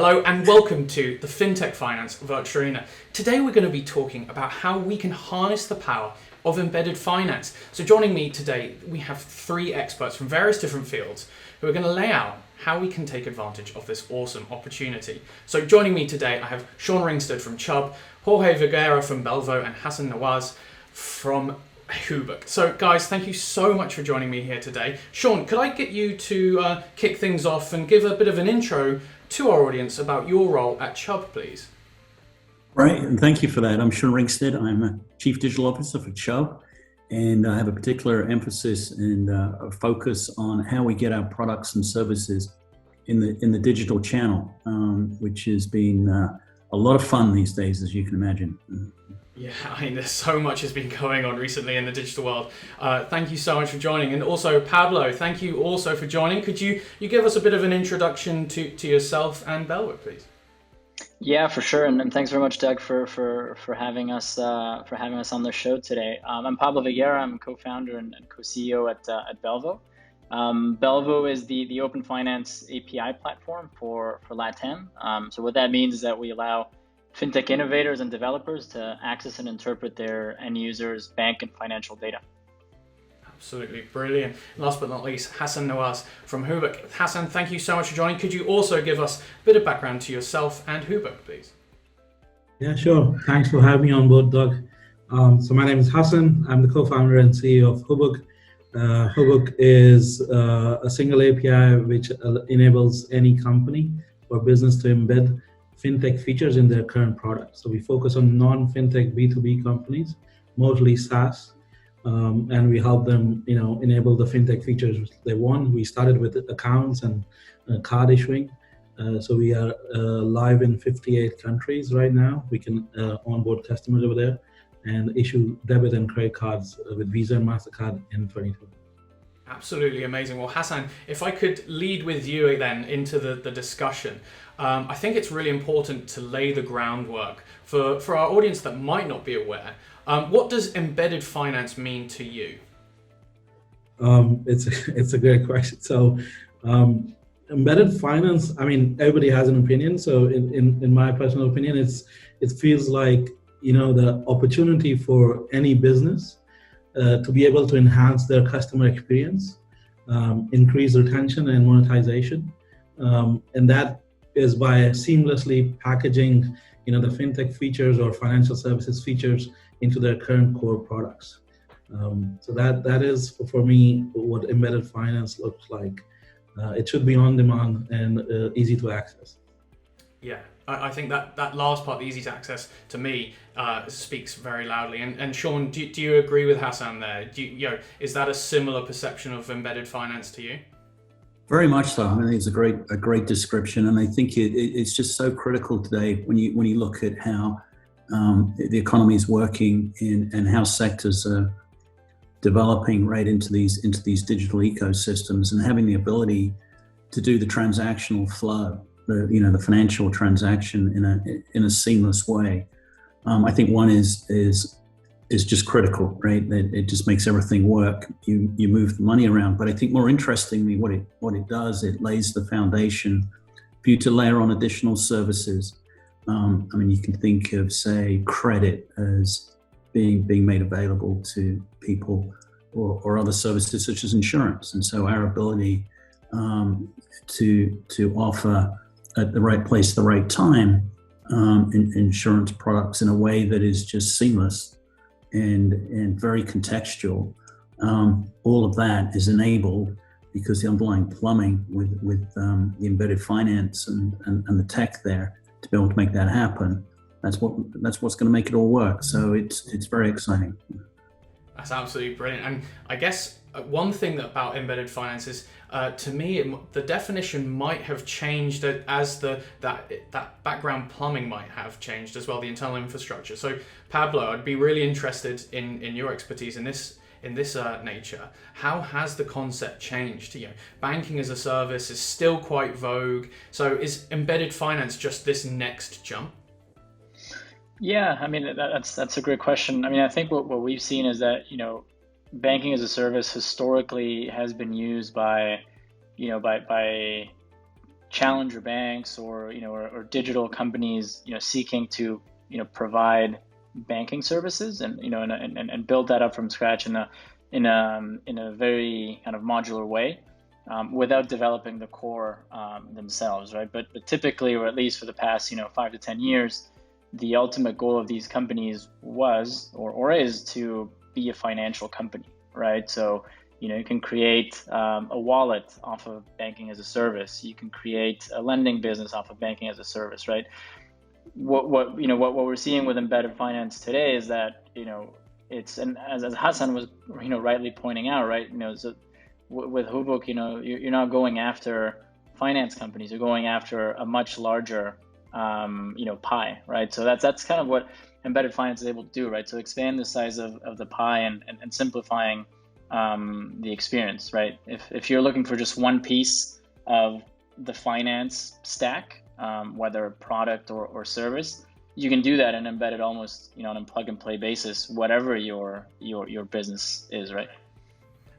Hello and welcome to the FinTech Finance Virtual Arena. Today we're going to be talking about how we can harness the power of embedded finance. So joining me today, we have three experts from various different fields who are going to lay out how we can take advantage of this awesome opportunity. So joining me today, I have Sean Ringsted from Chubb, Jorge Viguera from Belvo, and Hassan Nawaz from HUBUC. So guys, thank you so much for joining me here today. Sean, could I get you to kick things off and give a bit of an intro to our audience about your role at Chubb, please? Right, and thank you for that. I'm Sean Ringsted. I'm a Chief Digital Officer for Chubb, and I have a particular emphasis and a focus on how we get our products and services in the digital channel, which has been a lot of fun these days, as you can imagine. Yeah, I mean, there's so much has been going on recently in the digital world. Thank you so much for joining. And also, Pablo, thank you also for joining. Could you give us a bit of an introduction to yourself and Belvo, please? Yeah, for sure. And thanks very much, Doug, for having us on the show today. I'm Pablo Vega. I'm co-founder and co-CEO at Belvo. Belvo is the open finance API platform for LATAM. So what that means is that we allow fintech innovators and developers to access and interpret their end users' bank and financial data. Absolutely brilliant. Last but not least, Hassan Nawaz from HUBUC. Hassan, thank you so much for joining. Could you also give us a bit of background to yourself and HUBUC, please? Yeah, sure. Thanks for having me on board, Doug. So my name is Hassan. I'm the co-founder and CEO of HUBUC. HUBUC is a single API which enables any company or business to embed fintech features in their current products. So we focus on non-fintech B2B companies, mostly SaaS, and we help them, enable the fintech features they want. We started with accounts and card issuing. So we are live in 58 countries right now. We can onboard customers over there and issue debit and credit cards with Visa and MasterCard in 2020. Absolutely amazing. Well, Hassan, if I could lead with you then into the discussion. I think it's really important to lay the groundwork for our audience that might not be aware. What does embedded finance mean to you? It's a great question. So embedded finance, I mean, everybody has an opinion. So in my personal opinion, it feels like, the opportunity for any business to be able to enhance their customer experience, increase retention and monetization. And that is by seamlessly packaging, the fintech features or financial services features into their current core products. So that is, for me, what embedded finance looks like. It should be on demand and easy to access. Yeah, I think that last part, the easy to access, to me, speaks very loudly. And Sean, do you agree with Hassan there? Is that a similar perception of embedded finance to you? Very much so. I mean, it's a great description, and I think it's just so critical today when you look at how the economy is working and how sectors are developing right into these digital ecosystems, and having the ability to do the transactional flow, the financial transaction in a seamless way. I think one is just critical, right? It just makes everything work. You move the money around, but I think more interestingly, what it does, it lays the foundation for you to layer on additional services. I mean, you can think of, say, credit as being made available to people, or other services such as insurance. And so our ability to offer at the right place, the right time, insurance products in a way that is just seamless and very contextual. All of that is enabled because the underlying plumbing with the embedded finance and the tech there to be able to make that happen. That's what's going to make it all work. So it's very exciting. That's absolutely brilliant. And I guess one thing about embedded finance is, to me, the definition might have changed as that background plumbing might have changed as well, the internal infrastructure. So Pablo, I'd be really interested in your expertise in this nature. How has the concept changed? Banking as a service is still quite vogue. So is embedded finance just this next jump? Yeah, I mean, that's a great question. I mean, I think what we've seen is that, banking as a service historically has been used by challenger banks or or digital companies seeking to provide banking services and and build that up from scratch in a very kind of modular way, without developing the core themselves, right? But typically, or at least for the past 5 to 10 years, the ultimate goal of these companies was or is to be a financial company, right? So you can create a wallet off of banking as a service. You can create a lending business off of banking as a service, right? What we're seeing with embedded finance today is that it's, and as Hassan was rightly pointing out, right? So with HUBUC, you're not going after finance companies. You're going after a much larger pie, right? So that's kind of what embedded finance is able to do, right? So expand the size of the pie and simplifying the experience, right? If you're looking for just one piece of the finance stack, whether product or service, you can do that and embed it almost on a plug and play basis, whatever your business is, right?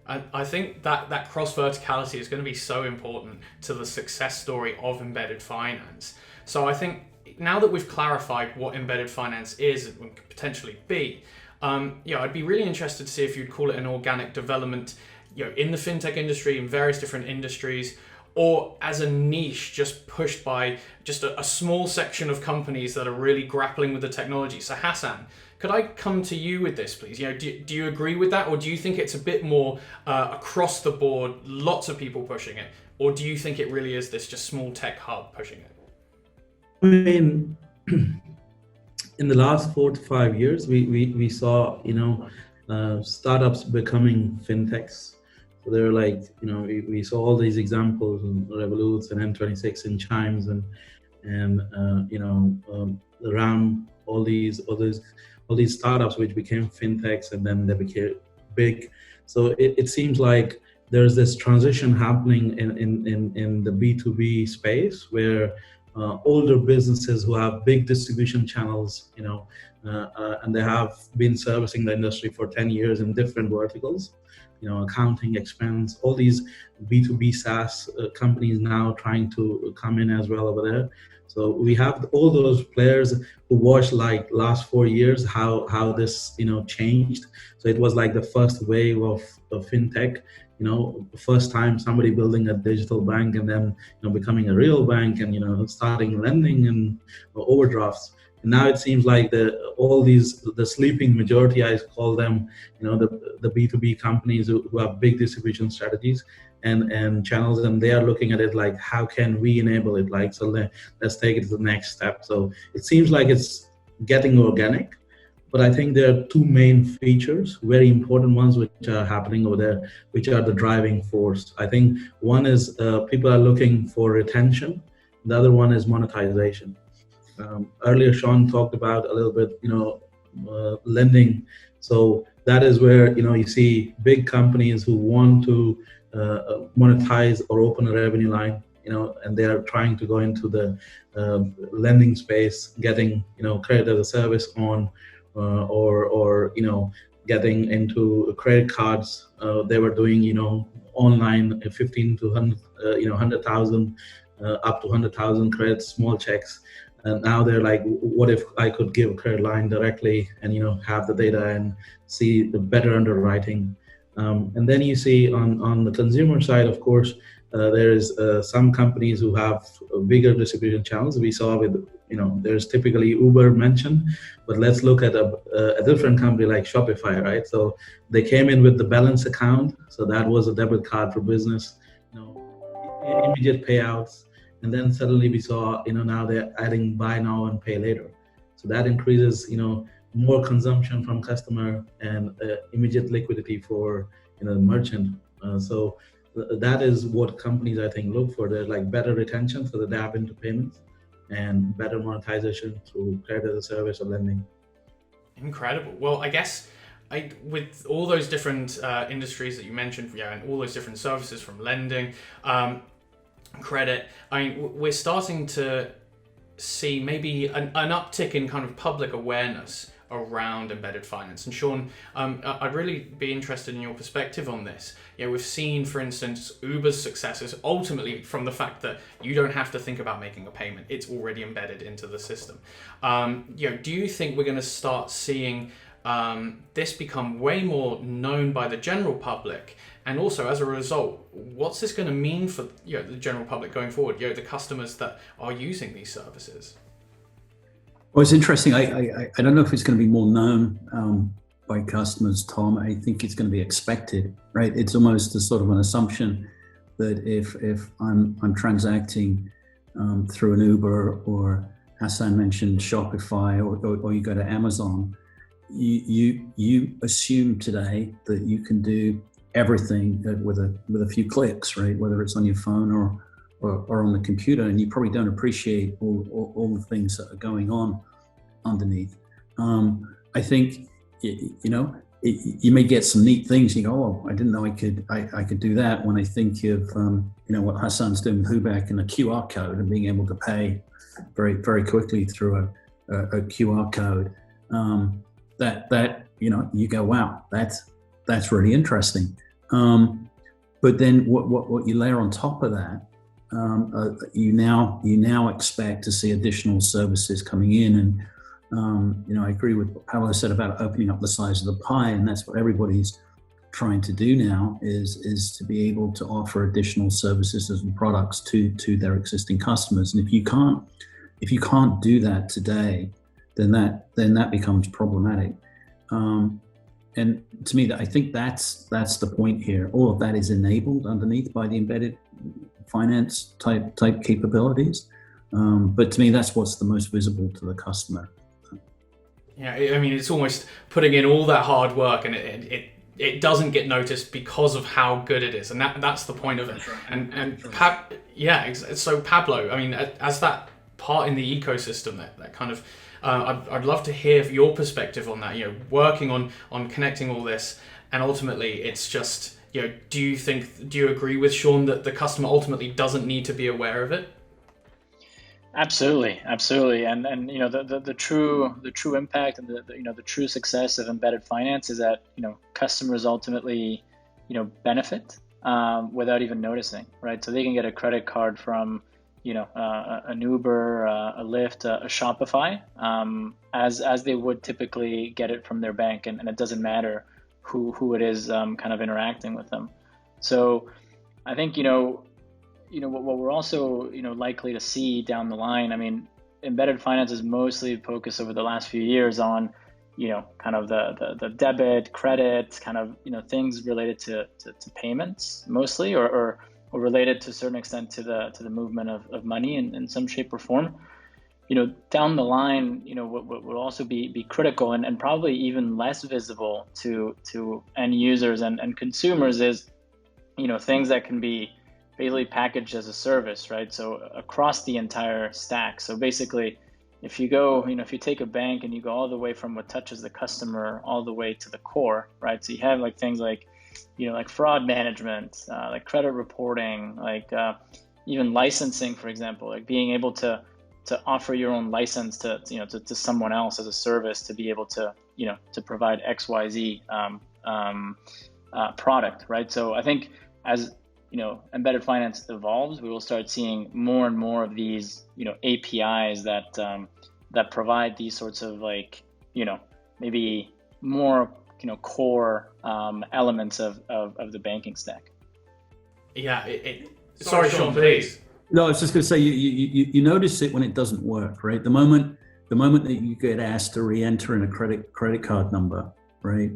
I think that cross verticality is going to be so important to the success story of embedded finance. So I think now that we've clarified what embedded finance is and could potentially be, I'd be really interested to see if you'd call it an organic development, in the fintech industry, in various different industries, or as a niche just pushed by just a small section of companies that are really grappling with the technology. So Hassan, could I come to you with this, please? Do you agree with that, or do you think it's a bit more across the board, lots of people pushing it, or do you think it really is this just small tech hub pushing it? I mean, in the last 4 to 5 years, we saw startups becoming fintechs. So they're like, we saw all these examples in Revolut and N26 and Chimes and around all these startups which became fintechs, and then they became big. So it seems like there's this transition happening in the B2B space where older businesses who have big distribution channels, and they have been servicing the industry for 10 years in different verticals, accounting, expense, all these B2B SaaS companies now trying to come in as well over there. So we have all those players who watched like last 4 years how this changed. So it was like the first wave of fintech. First time somebody building a digital bank and then becoming a real bank and starting lending and overdrafts. And now it seems like the sleeping majority, I call them, the B2B companies who have big distribution strategies and channels, and they are looking at it like, how can we enable it? Like, so let's take it to the next step. So it seems like it's getting organic, but I think there are two main features, very important ones, which are happening over there, which are the driving force. I think one is people are looking for retention. The other one is monetization. Earlier, Sean talked about a little bit, lending. So that is where, you see big companies who want to monetize or open a revenue line, and they are trying to go into the lending space, getting, credit as a service on, or getting into credit cards. They were doing, online 15 to 100, 100,000, up to 100,000 credits, small checks. And now they're like, what if I could give a credit line directly and, have the data and see the better underwriting. And then you see on the consumer side, of course, there is some companies who have bigger distribution channels. We saw with, there's typically Uber mentioned, but let's look at a different company like Shopify, right? So they came in with the balance account. So that was a debit card for business, immediate payouts. And then suddenly we saw, now they're adding buy now and pay later. So that increases, more consumption from customer and immediate liquidity for, the merchant. So that is what companies, I think, look for. They're like better retention, so that they tap into payments, and better monetization through credit as a service or lending. Incredible. Well, I guess with all those different industries that you mentioned, and all those different services from lending, credit, we're starting to see maybe an uptick in kind of public awareness around embedded finance. And Sean, I'd really be interested in your perspective on this. We've seen, for instance, Uber's success is ultimately from the fact that you don't have to think about making a payment. It's already embedded into the system. Do you think we're going to start seeing this become way more known by the general public? And also, as a result, what's this going to mean for the general public going forward, the customers that are using these services? Well, it's interesting. I don't know if it's going to be more known by customers, Tom. I think it's going to be expected, right? It's almost a sort of an assumption that if I'm transacting through an Uber, or Hassan mentioned Shopify, or you go to Amazon, you assume today that you can do everything with a few clicks, right? Whether it's on your phone or on the computer, and you probably don't appreciate all the things that are going on underneath. I think you may get some neat things. You go, oh, I didn't know I could do that. When I think of what Hassan's doing with HUBUC and a QR code and being able to pay very, very quickly through a QR code, that you go, wow, that's really interesting. But then what you layer on top of that, you now expect to see additional services coming in. And I agree with what Pablo said about opening up the size of the pie, and that's what everybody's trying to do now, is to be able to offer additional services and products to their existing customers. And if you can't do that today, then that becomes problematic. And to me, I think that's the point here. All of that is enabled underneath by the embedded finance type capabilities. But to me, that's what's the most visible to the customer. Yeah, I mean, it's almost putting in all that hard work, and it doesn't get noticed because of how good it is, and that's the point of it. So Pablo, I mean, as that part in the ecosystem, that kind of, I'd love to hear your perspective on that. Working on connecting all this, and ultimately, it's just, do you agree with Sean that the customer ultimately doesn't need to be aware of it? Absolutely, and the true impact and the true success of embedded finance is that customers ultimately benefit without even noticing, right? So they can get a credit card from an Uber, a Lyft, a Shopify, as they would typically get it from their bank, and it doesn't matter who it is kind of interacting with them. So I think what we're also likely to see down the line. I mean, embedded finance is mostly focused over the last few years on kind of the debit, credit, kind of things related to payments mostly, or related to a certain extent to the movement of money in some shape or form. Down the line, what will also be critical and probably even less visible to end users and consumers is things that can be basically packaged as a service, right? So across the entire stack. So basically, if you go, if you take a bank and you go all the way from what touches the customer all the way to the core, right? So you have like things like, like fraud management, like credit reporting, like even licensing, for example, like being able to offer your own license to someone else as a service to be able to, to provide XYZ product, right? So I think as embedded finance evolves, we will start seeing more and more of these, APIs that provide these sorts of like, maybe more, core elements of the banking stack. Yeah. Sorry, Sean, please. No, I was just going to say you notice it when it doesn't work, right? The moment that you get asked to re-enter in a credit card number, right?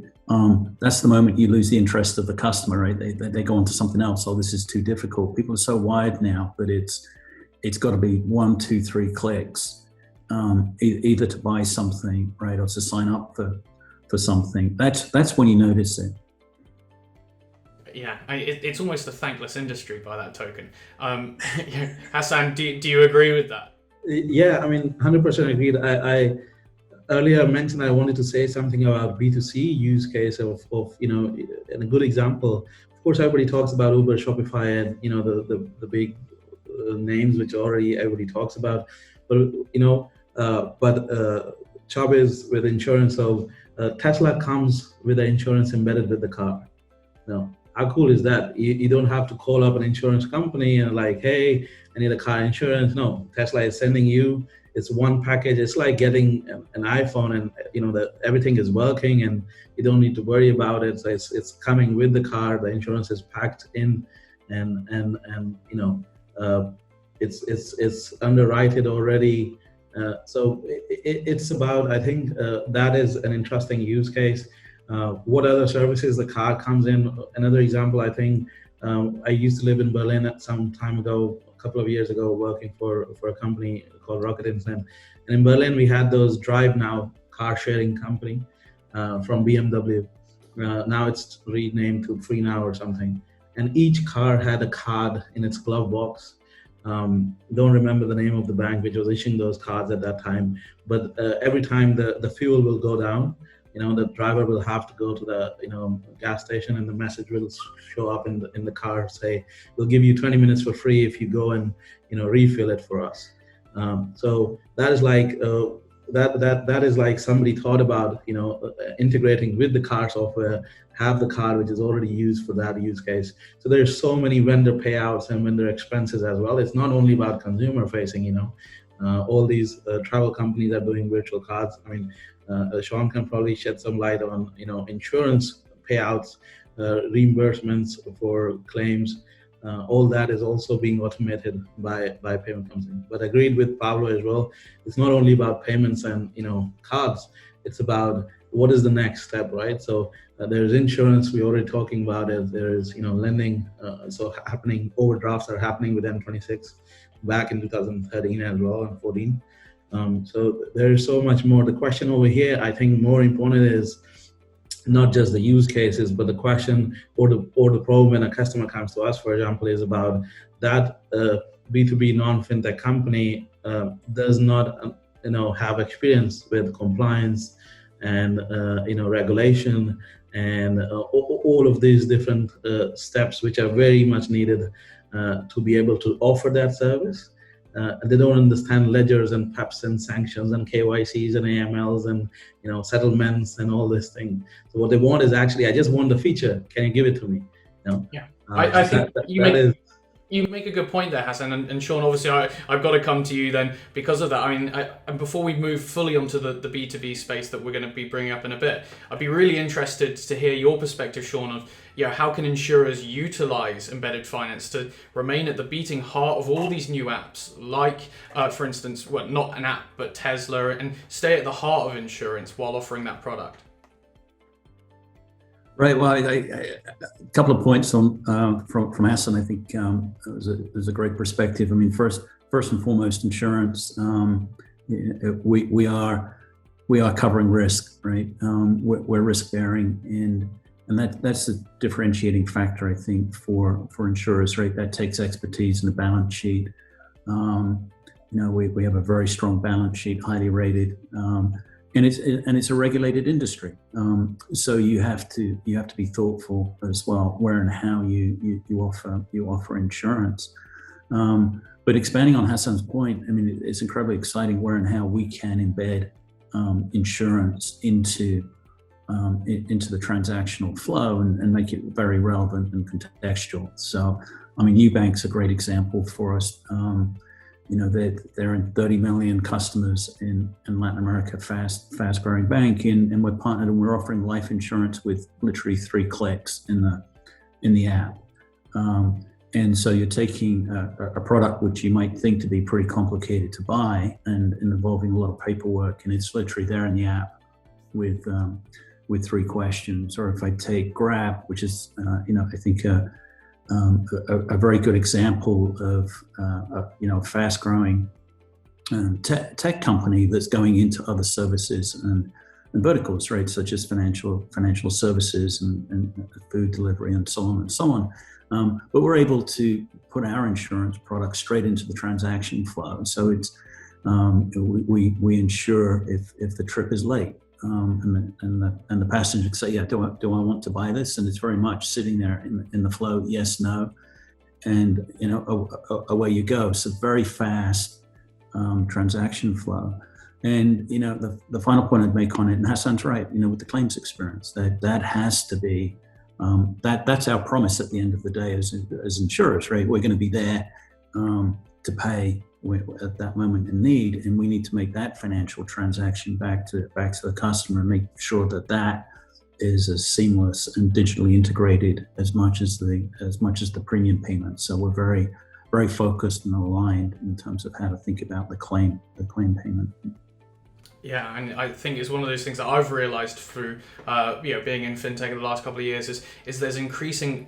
That's the moment you lose the interest of the customer, right? They go on to something else. Oh, this is too difficult. People are so wired now that it's got to be 1, 2, 3 clicks, either to buy something, right, or to sign up for something. That's when you notice it. Yeah, it's almost a thankless industry by that token. Hassan, do you agree with that? Yeah, I mean, 100% agreed. I earlier mentioned I wanted to say something about B2C use case of and a good example. Of course, everybody talks about Uber, Shopify, and the big names which already everybody talks about. But Chubb is with insurance. So Tesla comes with the insurance embedded with the car. Now, how cool is that? You don't have to call up an insurance company and like, hey, I need a car insurance. No, Tesla is sending you. It's one package. It's like getting an iPhone, and that everything is working, and you don't need to worry about it. So it's coming with the car. The insurance is packed in, and it's underwritten already. So it's about, I think that is an interesting use case. What other services the car comes in? Another example, I think, I used to live in Berlin at some time ago, a couple of years ago, working for a company called Rocket Internet. And in Berlin, we had those Drive Now car sharing company from BMW. Now it's renamed to Free Now or something. And each car had a card in its glove box. Don't remember the name of the bank which was issuing those cards at that time. But every time the fuel will go down, the driver will have to go to the gas station, and the message will show up in the car, say, we'll give you 20 minutes for free if you go and refill it for us. So that is like that is like somebody thought about integrating with the car software, have the card which is already used for that use case. So there's so many vendor payouts and vendor expenses as well. It's not only about consumer facing. All these travel companies are doing virtual cards. I mean, Sean can probably shed some light on insurance payouts, reimbursements for claims. All that is also being automated by payment companies. But agreed with Pablo as well. It's not only about payments and cards. It's about what is the next step, right? So there's insurance. We're already talking about it. There's lending. So happening, overdrafts are happening with N26 back in 2013 as well and 14. So there is so much more. The question over here, I think more important is not just the use cases, but the question or the problem when a customer comes to us, for example, is about that B2B non-fintech company does not have experience with compliance and regulation and all of these different steps which are very much needed to be able to offer that service. They don't understand ledgers and PEPs and sanctions and KYCs and AMLs and settlements and all this thing. So what they want is actually, I just want the feature. Can you give it to me? Yeah, I think you make a good point there, Hassan, and Sean. Obviously, I've got to come to you then because of that. I mean, and before we move fully onto the B2B space that we're going to be bringing up in a bit, I'd be really interested to hear your perspective, Sean, of how can insurers utilize embedded finance to remain at the beating heart of all these new apps, like, for instance, well, not an app, but Tesla, and stay at the heart of insurance while offering that product? Right. Well, a couple of points on from Hassan. I think it was a great perspective. I mean, first and foremost, insurance. We are covering risk, right? We're risk bearing, and that's a differentiating factor, I think, for insurers, right? That takes expertise and a balance sheet. We have a very strong balance sheet, highly rated. And it's a regulated industry, so you have to be thoughtful as well where and how you offer insurance. But expanding on Hassan's point, I mean, it's incredibly exciting where and how we can embed insurance into the transactional flow and make it very relevant and contextual. So, I mean, Eubank's a great example for us. They're in 30 million customers in Latin America, fast growing bank, and we're partnered and we're offering life insurance with literally 3 clicks in the app. And so you're taking a product which you might think to be pretty complicated to buy and involving a lot of paperwork, and it's literally there in the app with 3 questions. Or if I take Grab, which is I think a very good example of a fast-growing tech company that's going into other services and verticals, right, such as financial services and food delivery and so on. But we're able to put our insurance product straight into the transaction flow. So it's we insure if the trip is late. And the passenger can say, yeah, do I want to buy this? And it's very much sitting there in the flow, yes, no, and away you go. So very fast transaction flow. And the final point I'd make on it, and Hassan's right, with the claims experience, that has to be that's our promise at the end of the day as insurers, right? We're going to be there to pay at that moment in need, and we need to make that financial transaction back to the customer and make sure that is as seamless and digitally integrated as much as the premium payment. So we're very, very focused and aligned in terms of how to think about the claim payment. Yeah, and I think it's one of those things that I've realized through being in fintech in the last couple of years is there's increasing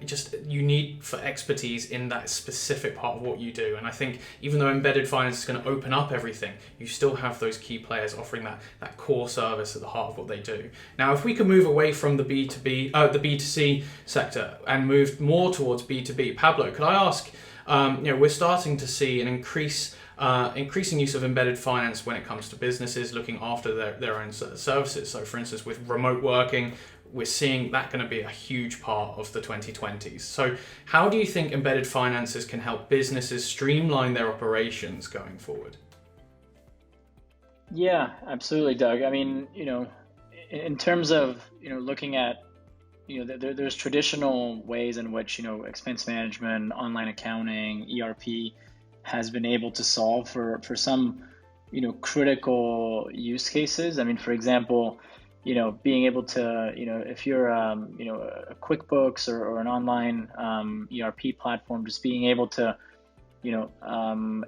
you need for expertise in that specific part of what you do. And I think even though embedded finance is going to open up everything, you still have those key players offering that core service at the heart of what they do. Now, if we could move away from the B2C sector and move more towards B2B, Pablo, could I ask, we're starting to see an increasing use of embedded finance when it comes to businesses looking after their own services. So for instance, with remote working, we're seeing that going to be a huge part of the 2020s. So how do you think embedded finances can help businesses streamline their operations going forward? Yeah, absolutely, Doug. I mean, in terms of, looking at, there's traditional ways in which, expense management, online accounting, ERP has been able to solve for some, critical use cases. I mean, for example, being able to, if you're, a QuickBooks or an online ERP platform, just being able to,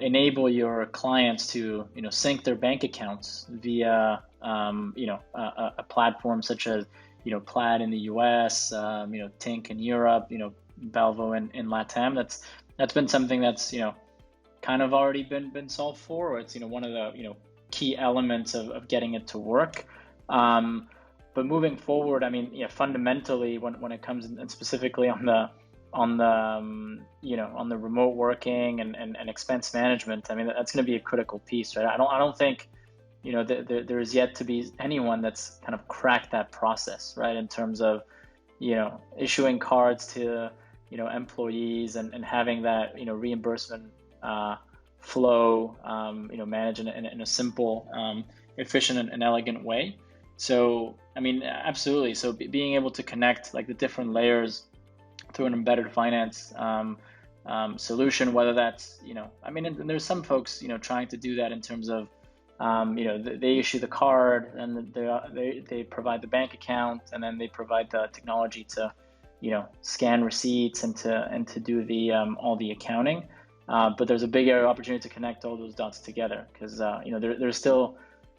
enable your clients to, sync their bank accounts via, a platform such as, Plaid in the US, Tink in Europe, Belvo in LATAM. That's been something that's, kind of already been solved for, or it's one of the key elements of getting it to work. But moving forward, I mean, fundamentally, when it comes and specifically on the remote working and expense management, I mean, that's going to be a critical piece, right? I don't think there's yet to be anyone that's kind of cracked that process, right? In terms of issuing cards to employees and having that reimbursement flow, managed in a simple, efficient and elegant way. So, I mean, absolutely. So being able to connect like the different layers through an embedded finance solution, whether that's, I mean, and there's some folks, trying to do that in terms of, they issue the card and they provide the bank account, and then they provide the technology to, scan receipts and to do the all the accounting. But there's a bigger opportunity to connect all those dots together because there still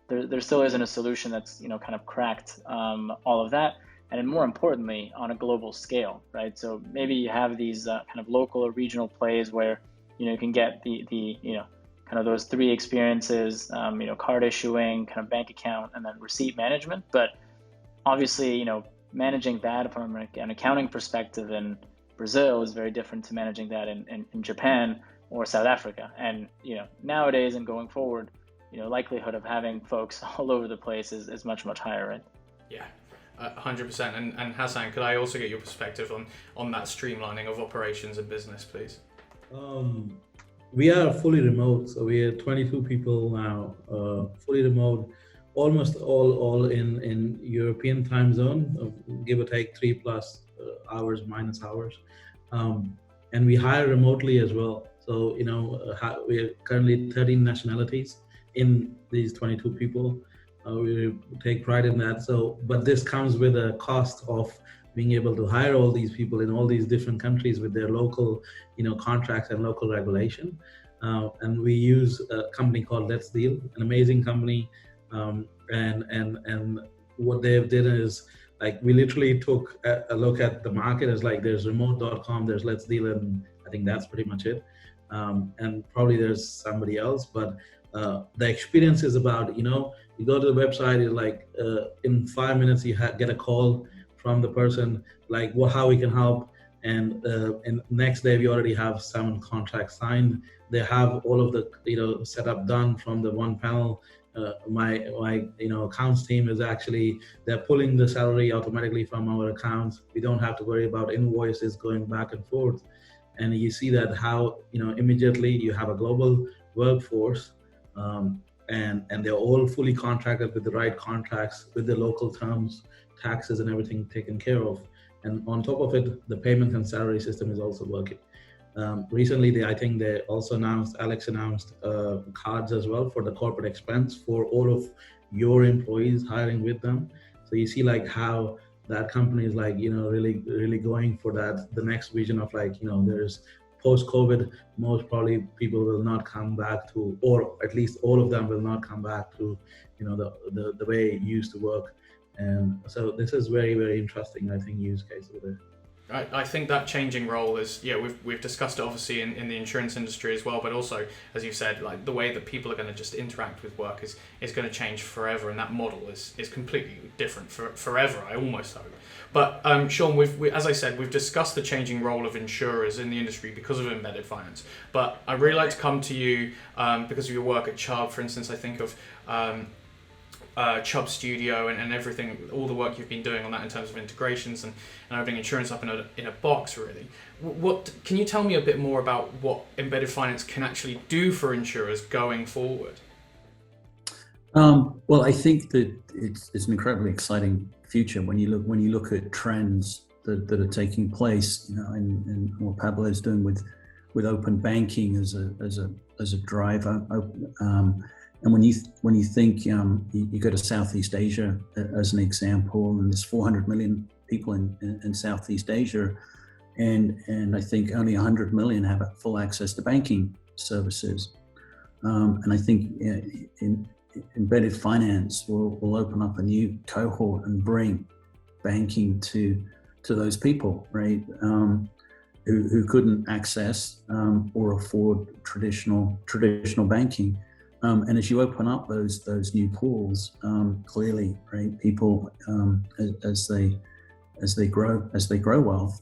isn't a solution that's kind of cracked all of that, and then more importantly on a global scale, right? So maybe you have these kind of local or regional plays where you can get the kind of those three experiences, card issuing, kind of bank account, and then receipt management. But obviously, managing that from an accounting perspective in Brazil is very different to managing that in Japan or South Africa. And, nowadays and going forward, likelihood of having folks all over the place is much, much higher, right? Yeah, 100%. And Hassan, could I also get your perspective on that streamlining of operations and business, please? We are fully remote, so we are 22 people now, fully remote, almost all in European time zone, give or take 3+ hours minus hours. And we hire remotely as well. So, we are currently 13 nationalities in these 22 people. We take pride in that. So, but this comes with a cost of being able to hire all these people in all these different countries with their local, contracts and local regulation. And we use a company called Let's Deal, an amazing company. And what they've done is, like, we literally took a look at the market as like, there's remote.com, there's Let's Deal, and I think that's pretty much it. And probably there's somebody else, but the experience is about, you go to the website, it's like in 5 minutes you get a call from the person, like, how we can help. And next day we already have 7 contracts signed. They have all of the setup done from the one panel. My accounts team is actually, they're pulling the salary automatically from our accounts. We don't have to worry about invoices going back and forth. And you see that how immediately you have a global workforce, and they're all fully contracted with the right contracts, with the local terms, taxes and everything taken care of. And on top of it, the payment and salary system is also working. Recently, I think they also Alex announced cards as well for the corporate expense for all of your employees hiring with them. So you see like how that company is like, really going for that, the next vision of like, there's post-COVID, most probably people will not come back to, or at least all of them will not come back to, the way it used to work. And so this is very, very interesting, I think, use case of it. I think that changing role is, we've discussed it obviously in the insurance industry as well, but also, as you said, like the way that people are going to just interact with work is going to change forever, and that model is completely different forever, I almost hope. But Sean, as I said, we've discussed the changing role of insurers in the industry because of embedded finance. But I'd really like to come to you because of your work at Chubb, for instance. I think of Chubb Studio and everything, all the work you've been doing on that in terms of integrations and opening insurance up in a box, really. What can you tell me a bit more about what embedded finance can actually do for insurers going forward? Well, I think that it's an incredibly exciting future when you look at trends that are taking place, and what Pablo is doing with open banking as a driver. And when you think, you go to Southeast Asia as an example, and there's 400 million people in Southeast Asia, and I think only 100 million have full access to banking services. And I think embedded finance will open up a new cohort and bring banking to those people, right? Who couldn't access or afford traditional banking. And as you open up those new pools, clearly, right, people as they grow wealth,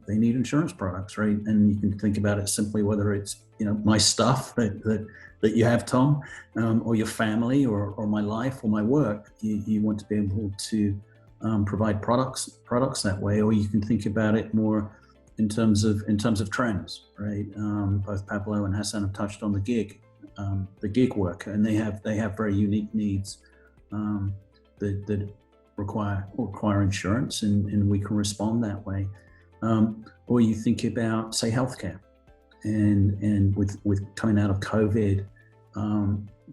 they need insurance products, right? And you can think about it simply, whether it's my stuff that you have, Tom, or your family, or my life, or my work. You want to be able to provide products that way, or you can think about it more in terms of trends, right? Both Pablo and Hassan have touched on the gig worker, and they have very unique needs that require insurance, and we can respond that way. Or you think about, say, healthcare, and with coming out of COVID,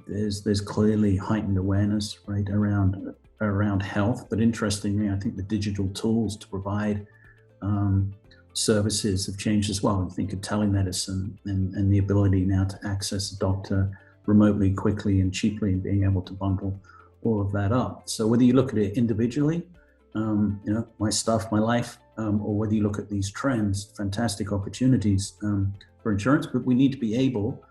there's clearly heightened awareness, right, around health. But interestingly, I think the digital tools to provide services have changed as well. I think of telemedicine and the ability now to access a doctor remotely, quickly and cheaply, and being able to bundle all of that up. So whether you look at it individually, my stuff, my life, or whether you look at these trends, fantastic opportunities for insurance, but we need to be able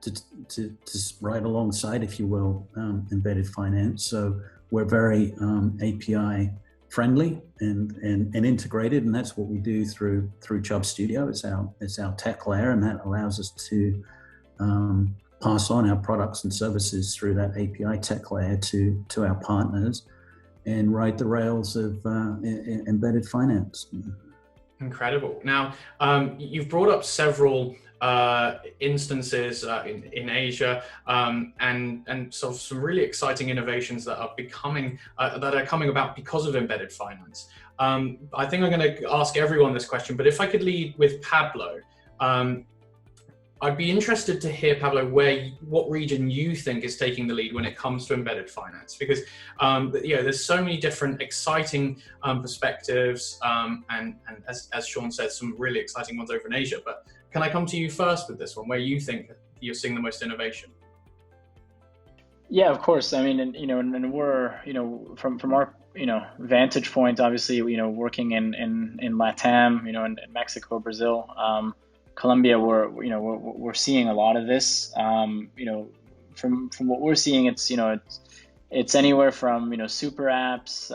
to ride alongside, if you will, embedded finance. So we're very API friendly and integrated, and that's what we do through Chubb Studio. It's our tech layer, and that allows us to pass on our products and services through that API tech layer to our partners, and ride the rails of embedded finance. Incredible. Now, you've brought up several instances in Asia, and sort of some really exciting innovations that are coming about because of embedded finance. I think I'm going to ask everyone this question, but if I could lead with Pablo, I'd be interested to hear, Pablo, what region you think is taking the lead when it comes to embedded finance, because there's so many different exciting perspectives, and as Sean said, some really exciting ones over in Asia. But can I come to you first with this one, where you think you're seeing the most innovation? Yeah, of course. I mean, and we're, from our, vantage point, obviously, working in LATAM, in Mexico, Brazil, Colombia, we're seeing a lot of this. From what we're seeing, it's anywhere from super apps,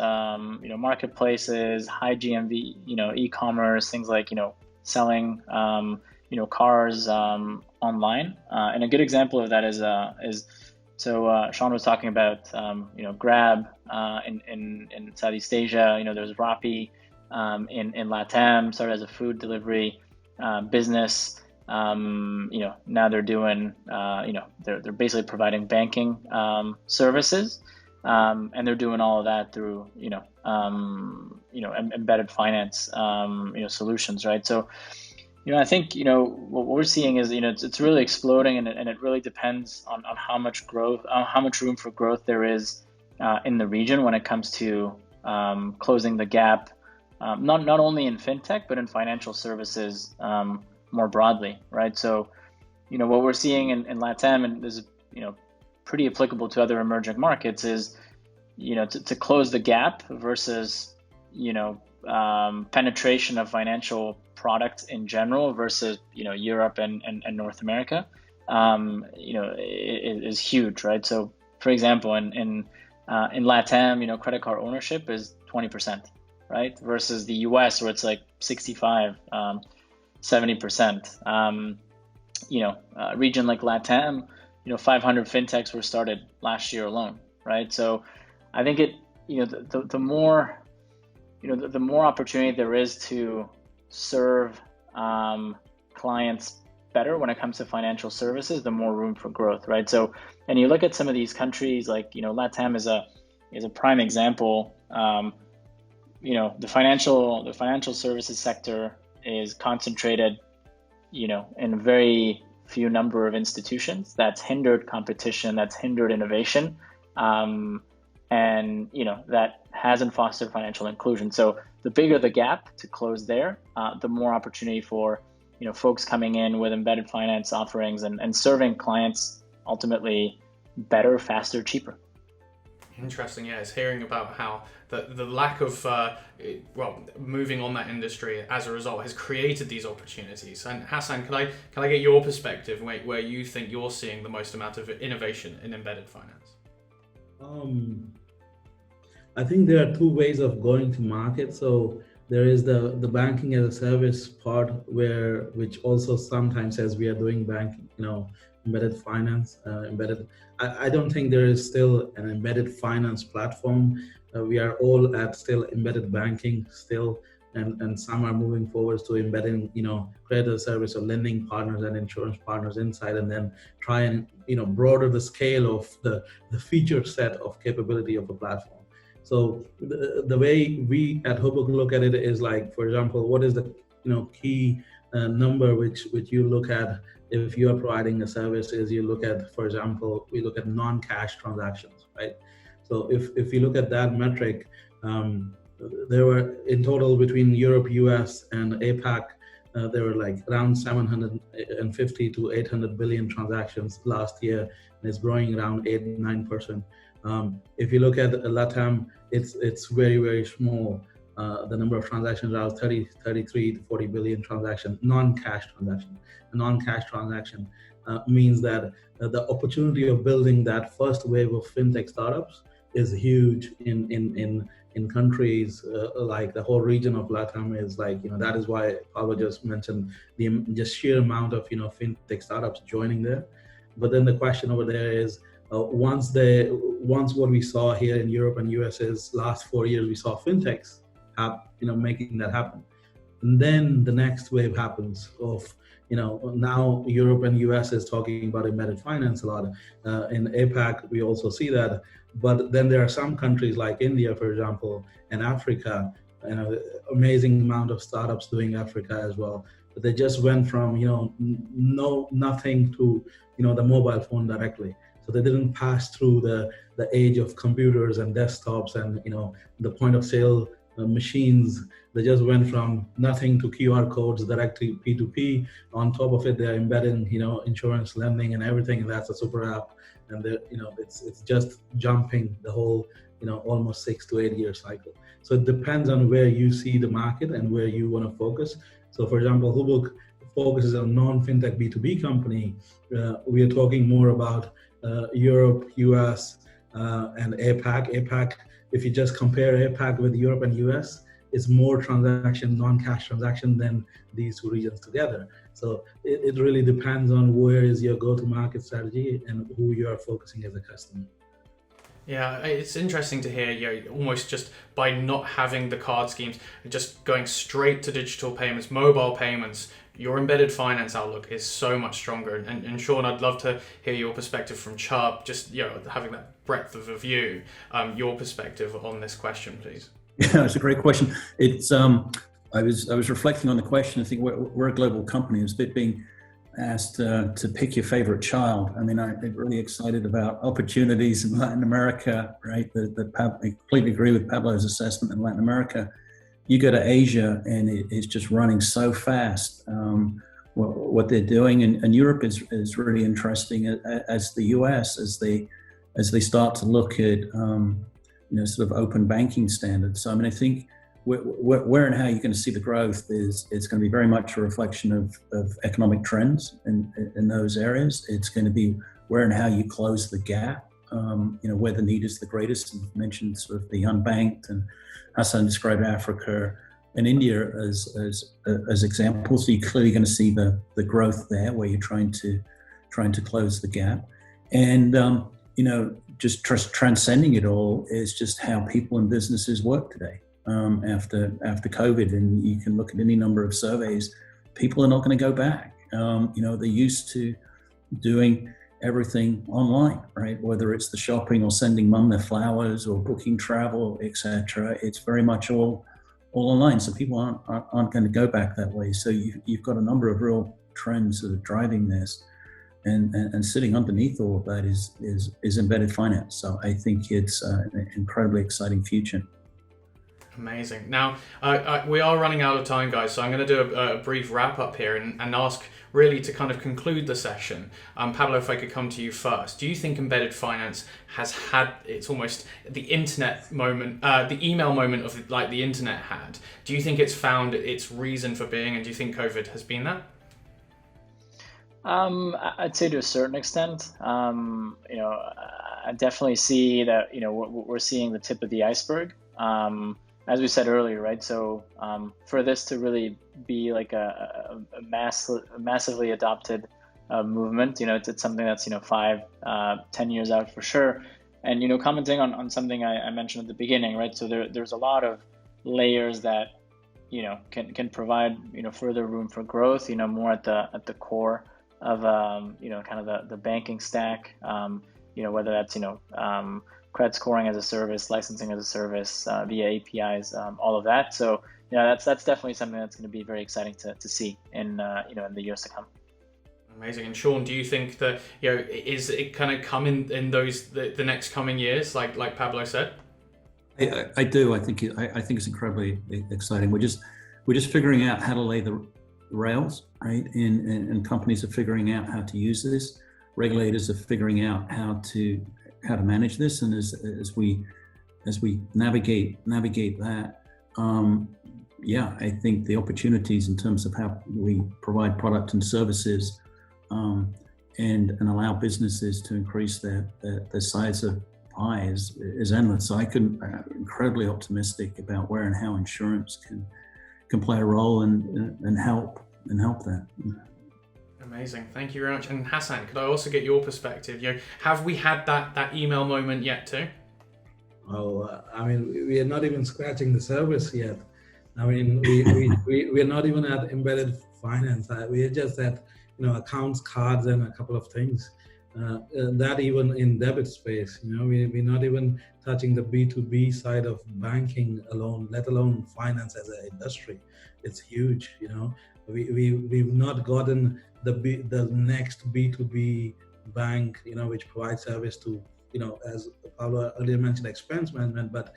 marketplaces, high GMV, e-commerce, things like selling cars online. And a good example of that is Sean was talking about Grab in Southeast Asia. There's Rappi in LATAM, started as a food delivery business. now they're doing, they're basically providing banking services, and they're doing all of that through, embedded finance, solutions, right? So, I think, what we're seeing is, it's really exploding, and it really depends on how much growth, how much room for growth there is in the region when it comes to closing the gap, not only in fintech, but in financial services more broadly, right? So, what we're seeing in LATAM, and this is, pretty applicable to other emerging markets, is, to close the gap versus, penetration of financial products in general versus, Europe and North America, is huge, right? So, for example, in LATAM, credit card ownership is 20%, right? Versus the US, where it's like 65, 70%. Region like LATAM, 500 fintechs were started last year alone, right? So I think the more opportunity there is to serve clients better when it comes to financial services, the more room for growth, right? So, and you look at some of these countries, like, LATAM is a prime example. The financial services sector is concentrated, in a very few number of institutions. That's hindered competition, that's hindered innovation, and that hasn't fostered financial inclusion. So the bigger the gap to close there, the more opportunity for folks coming in with embedded finance offerings and serving clients ultimately better, faster, cheaper. Interesting, yeah. It's hearing about how the lack of moving on that industry as a result has created these opportunities. And Hassan, can I get your perspective where you think you're seeing the most amount of innovation in embedded finance? I think there are two ways of going to market. So there is the banking as a service part, which also sometimes says we are doing banking, embedded finance, I don't think there is still an embedded finance platform. We are all at still embedded banking still, and some are moving forward to embedding, credit as a service or lending partners and insurance partners inside, and then try and, broader the scale of the feature set of capability of a platform. So the way we at Hobok look at it is like, for example, what is the key number which you look at if you are providing a service? Is you look at, for example, we look at non-cash transactions, right? So if you look at that metric, there were in total between Europe, US, and APAC, there were like around 750 to 800 billion transactions last year, and it's growing around 8-9%. If you look at LATAM, it's very, very small. The number of transactions are 33 to 40 billion transactions, non-cash transaction. A non-cash transaction means that the opportunity of building that first wave of fintech startups is huge in countries like the whole region of LATAM is like, that is why Pablo just mentioned the just sheer amount of, fintech startups joining there. But then the question over there is, once what we saw here in Europe and US is last 4 years, we saw fintechs making that happen. And then the next wave happens of, now Europe and US is talking about embedded finance a lot. In APAC, we also see that. But then there are some countries like India, for example, and Africa, amazing amount of startups doing Africa as well. But they just went from, nothing to, the mobile phone directly. So they didn't pass through the age of computers and desktops and, the point of sale machines. They just went from nothing to QR codes directly P2P. On top of it, they're embedding, insurance, lending, and everything, and that's a super app. And it's just jumping the whole, almost 6 to 8 year cycle. So it depends on where you see the market and where you want to focus. So for example, HUBUC focuses on non-fintech B2B company. We are talking more about Europe, US, and APAC. APAC, if you just compare APAC with Europe and US, it's more transaction, non-cash transaction than these two regions together. So it really depends on where is your go-to-market strategy and who you are focusing as a customer. Yeah, it's interesting to hear, almost just by not having the card schemes, just going straight to digital payments, mobile payments, your embedded finance outlook is so much stronger. And Sean, I'd love to hear your perspective from Chubb, just having that breadth of a view, your perspective on this question, please. Yeah, it's a great question. It's I was reflecting on the question. I think we're a global company. It's a bit being asked to pick your favorite child. I mean, I'm really excited about opportunities in Latin America, right? I completely agree with Pablo's assessment in Latin America. You go to Asia and it's just running so fast, what they're doing. And Europe is really interesting as the US, as they start to look at, sort of open banking standards. So, I mean, I think where and how you're going to see the growth it's going to be very much a reflection of economic trends in those areas. It's going to be where and how you close the gap, where the need is the greatest. You mentioned sort of the unbanked, and Hassan described Africa and India as examples. So you're clearly going to see the growth there, where you're trying to close the gap. And just transcending it all is just how people and businesses work today. After COVID, and you can look at any number of surveys, people are not going to go back. They're used to doing everything online, right? Whether it's the shopping or sending mum their flowers or booking travel, etc. It's very much all online. So people aren't going to go back that way. So you've got a number of real trends that are driving this, and sitting underneath all of that is embedded finance. So I think it's an incredibly exciting future. Amazing. Now, we are running out of time, guys, so I'm going to do a brief wrap up here and ask really to kind of conclude the session. Pablo, if I could come to you first. Do you think embedded finance has had, it's almost the internet moment, the email moment of like the internet had? Do you think it's found its reason for being, and do you think COVID has been that? I'd say to a certain extent. I definitely see that, we're seeing the tip of the iceberg. As we said earlier, right? So for this to really be like a massively adopted movement, it's something that's 5-10 years out for sure. And commenting on something I mentioned at the beginning, right? So there's a lot of layers that can provide further room for growth. More at the core of kind of the banking stack. Whether that's credit scoring as a service, licensing as a service via APIs, all of that. So that's definitely something that's going to be very exciting to see in the years to come. Amazing. And Sean, do you think that is it kind of come in those the next coming years, like Pablo said? I do. I think it's incredibly exciting. We're just figuring out how to lay the rails, right? And companies are figuring out how to use this. Regulators are figuring out how to manage this, and as we navigate that, I think the opportunities in terms of how we provide product and services, and allow businesses to increase their size of pie is endless. So I'm incredibly optimistic about where and how insurance can play a role and help that. Amazing. Thank you very much. And Hassan, could I also get your perspective? Have we had that email moment yet too? Oh, we are not even scratching the surface yet. We are not even at embedded finance. We are just at accounts, cards, and a couple of things. That even in debit space, we're not even touching the B2B side of banking alone, let alone finance as an industry. It's huge. We've not gotten the next B2B bank, which provides service to, as Pablo earlier mentioned, expense management, but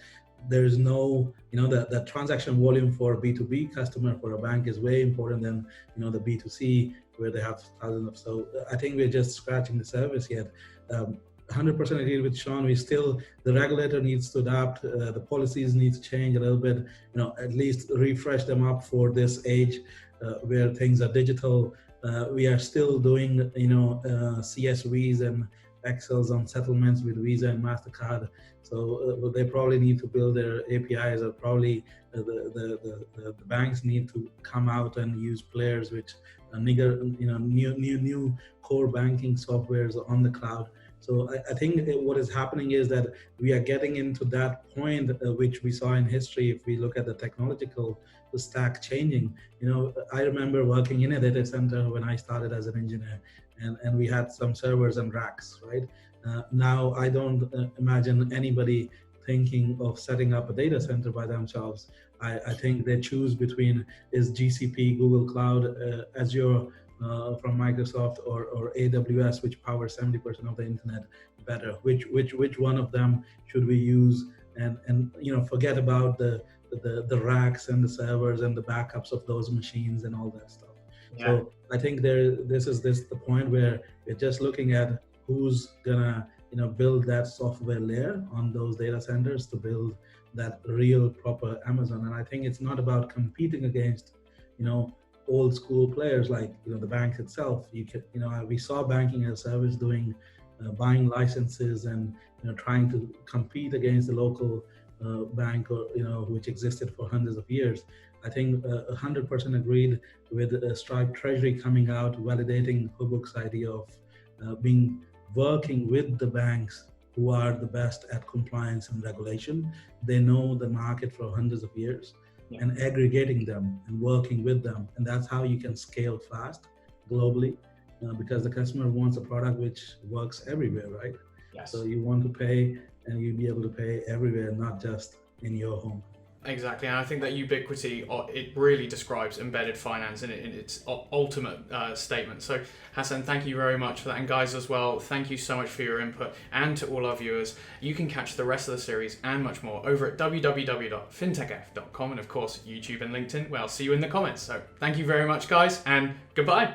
there is no, the transaction volume for a B2B customer for a bank is way important than, the B2C where they have thousands of. So I think we're just scratching the surface yet. 100% agree with Sean. The regulator needs to adapt. The policies need to change a little bit, at least refresh them up for this age where things are digital. We are still doing, CSVs and Excels on settlements with Visa and MasterCard. So they probably need to build their APIs, or probably the banks need to come out and use players which new core banking softwares on the cloud. So I think what is happening is that we are getting into that point which we saw in history. If we look at the technological stack changing, I remember working in a data center when I started as an engineer, and we had some servers and racks, right? Now I don't imagine anybody thinking of setting up a data center by themselves. I think they choose between is GCP, Google Cloud, Azure from Microsoft, or AWS, which powers 70% of the internet better. Which one of them should we use? And forget about the racks and the servers and the backups of those machines and all that stuff. Yeah. So I think this is the point where we're just looking at who's gonna build that software layer on those data centers to build that real proper Amazon. And I think it's not about competing against old school players like the banks itself. We saw banking as a service doing buying licenses and trying to compete against the local bank, or which existed for hundreds of years. I think 100% agreed with Stripe Treasury coming out validating HUBUC's idea of working with the banks who are the best at compliance and regulation. They know the market for hundreds of years. Yeah. And aggregating them and working with them. And that's how you can scale fast globally, because the customer wants a product which works everywhere, right? Yes. So you want to pay, and you'll be able to pay everywhere, not just in your home. Exactly, and I think that ubiquity, it really describes embedded finance in its ultimate statement. So Hassan, thank you very much for that, and guys as well, thank you so much for your input, and to all our viewers. You can catch the rest of the series and much more over at www.fintechf.com, and of course YouTube and LinkedIn. Well, I'll see you in the comments. So thank you very much, guys, and goodbye.